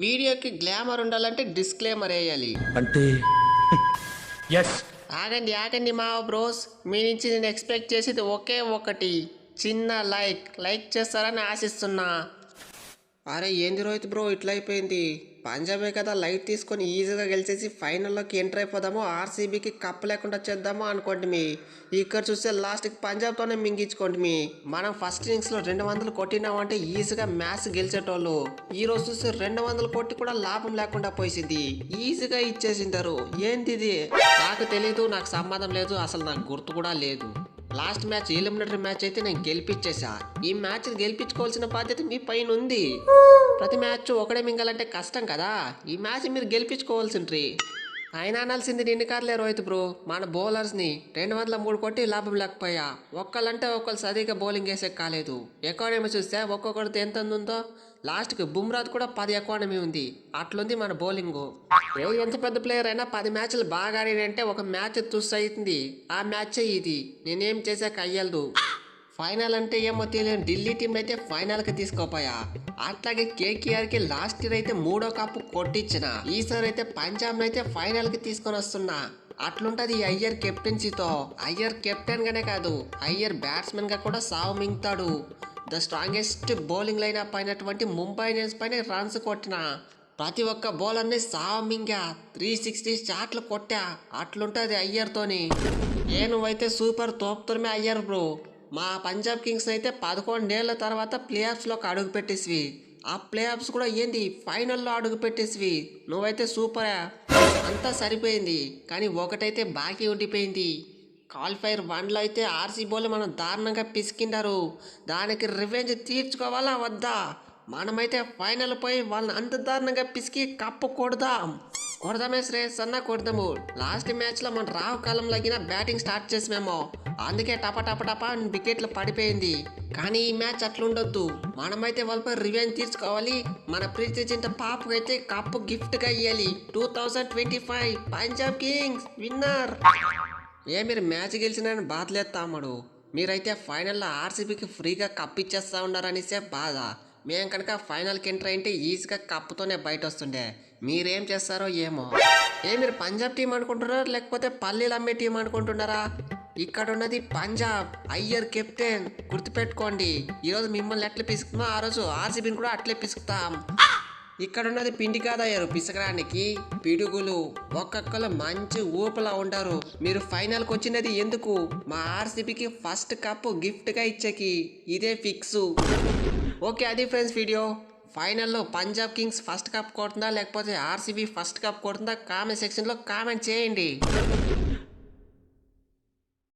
వీడియోకి గ్లామర్ ఉండాలంటే డిస్క్లైమర్ వేయాలి. అంటే ఎస్ ఆగండి ఆగండి మా బ్రోస్, మీ నుంచి నేను ఎక్స్పెక్ట్ చేసేది ఒకే ఒకటి, చిన్న లైక్ చేస్తారని ఆశిస్తున్నా. అరే ఏంది రోహిత్ బ్రో ఇట్లా అయిపోయింది? పంజాబే కదా లైట్ తీసుకొని ఈజీగా గెలిచేసి ఫైనల్లోకి ఎంటర్ అయిపోదాము, ఆర్సీబీకి కప్పు లేకుండా చేద్దాము అనుకోండి. మీ ఇక్కడ చూస్తే లాస్ట్కి పంజాబ్తోనే మింగించుకోండి. మనం ఫస్ట్ ఇన్నింగ్స్లో 200 కొట్టినామంటే ఈజీగా మ్యాచ్ గెలిచేటోళ్ళు. ఈ రోజు చూస్తే 200 కొట్టి కూడా లాభం లేకుండా పోయింది, ఈజీగా ఇచ్చేసింటారు. ఏంది ఇది? నాకు తెలీదు, నాకు సంబంధం లేదు, అసలు నాకు గుర్తు కూడా లేదు. లాస్ట్ మ్యాచ్ ఎలిమినేటరీ మ్యాచ్ అయితే నేను గెలిపించేసా. ఈ మ్యాచ్ గెలిపించుకోవాల్సిన బాధ్యత మీ పైన ఉంది. ప్రతి మ్యాచ్ ఒకడే మింగాలంటే కష్టం కదా, ఈ మ్యాచ్ మీరు గెలిపించుకోవాల్సింట్రీ. అయినా అనాల్సింది నిన్ను కాదులే రోహిత్ బ్రో, మన బౌలర్స్ని 203 కొట్టి లాభం లేకపోయా. ఒక్కళ్ళంటే ఒకళ్ళు సరిగా బౌలింగ్ వేసే కాలేదు. ఎకానమీ చూస్తే ఒక్కొక్కరితో ఎంత ఉందో, లాస్ట్కి బుమ్రాత్ కూడా 10 ఎకానమీ ఉంది. అట్లుంది మన బౌలింగ్. ఎంత పెద్ద ప్లేయర్ అయినా 10 మ్యాచ్లు బాగా ఆడినంటే ఒక మ్యాచ్ తుస్ అవుతుంది. ఆ మ్యాచే ఇది, నేనేం చేసాక అయ్యలేదు. ఫైనల్ అంటే ఏమో తెలియని ఢిల్లీ టీం అయితే ఫైనల్కి తీసుకోపోయా. అట్లాగే కేకేఆర్కి లాస్ట్ ఇయర్ అయితే 3వ కప్పు కొట్టించిన, ఈసారి అయితే పంజాబ్ అయితే ఫైనల్కి తీసుకొని వస్తున్నా. అట్లుంటది ఈ అయ్యర్ కెప్టెన్సీతో. అయ్యర్ కెప్టెన్ గానే కాదు, అయ్యర్ బ్యాట్స్మెన్ గా కూడా సావు మింగుతాడు. ద స్ట్రాంగెస్ట్ బౌలింగ్ లైనప్ అయినటువంటి ముంబై ఇండియన్స్ పైన రన్స్ కొట్టిన ప్రతి ఒక్క బౌలర్ని సావు మింగా 360 షాట్లు కొట్టా. అట్లుంటది అయ్యర్తోని. నువ్వైతే సూపర్ తోపుతుమే అయ్యర్ బ్రో. మా పంజాబ్ కింగ్స్ అయితే 11 ఏళ్ల తర్వాత ప్లే ఆఫ్స్లోకి అడుగు పెట్టేసివి. ఆ ప్లే ఆఫ్స్ కూడా ఏంది ఫైనల్లో అడుగు పెట్టేసివి. నువ్వైతే సూపరా, అంతా సరిపోయింది. కానీ ఒకటైతే బాకీ ఉండిపోయింది. క్వాలిఫైర్ 1లో అయితే ఆర్సీబీలో మనం దారుణంగా పిసికిండారు. దానికి రివెంజ్ తీర్చుకోవాలా వద్దా? మనమైతే ఫైనల్ పోయి వాళ్ళని అంత దారుణంగా పిసికి కప్పు కొడదామే శ్రేయస్ అన్న, కొడదాము. లాస్ట్ మ్యాచ్లో మన రావు కాలం లాగిన బ్యాటింగ్ స్టార్ట్ చేసామేమో, అందుకే టపా వికెట్లు పడిపోయింది. కానీ ఈ మ్యాచ్ అట్లుండొద్దు, మనమైతే వాళ్ళపై రివెంజ్ తీర్చుకోవాలి. మన ప్రీతి చింత పాపకు అయితే కప్పు గిఫ్ట్గా ఇవ్వాలి. 2025 పంజాబ్ కింగ్స్ విన్నర్. మీరు మ్యాచ్ గెలిచినని బాధలేస్తామడు, మీరైతే ఫైనల్లో ఆర్సీబీకి ఫ్రీగా కప్ ఇచ్చేస్తా ఉన్నారనిసే బాధ. మేము కనుక ఫైనల్కి ఎంటర్ అయితే ఈజీగా కప్పుతోనే బయట వస్తుండే. మీరేం చేస్తారో ఏమో. మీరు పంజాబ్ టీం అనుకుంటున్నారా లేకపోతే పల్లీలు అమ్మే టీం అనుకుంటున్నారా? ఇక్కడ ఉన్నది పంజాబ్, అయ్యర్ కెప్టెన్, గుర్తుపెట్టుకోండి. ఈరోజు మిమ్మల్ని ఎట్లా పిసుకుతామో ఆ రోజు ఆర్సీబీని కూడా అట్లే పిసుకుతాం. ఇక్కడ ఉన్నది పిండి కాదయ్యారు పిసకడానికి, పిడుగులు. ఒక్కొక్కరు మంచి ఊపలా ఉంటారు. మీరు ఫైనల్కి వచ్చినది ఎందుకు? మా ఆర్సీబీకి ఫస్ట్ కప్ గిఫ్ట్గా ఇచ్చేకి, ఇదే ఫిక్స్. ఓకే, అది ఫ్రెండ్స్ వీడియో. ఫైనల్లో పంజాబ్ కింగ్స్ ఫస్ట్ కప్ కొడుతుందా లేకపోతే ఆర్సీబీ ఫస్ట్ కప్ కొడుతుందా కామెంట్ సెక్షన్లో కామెంట్ చేయండి.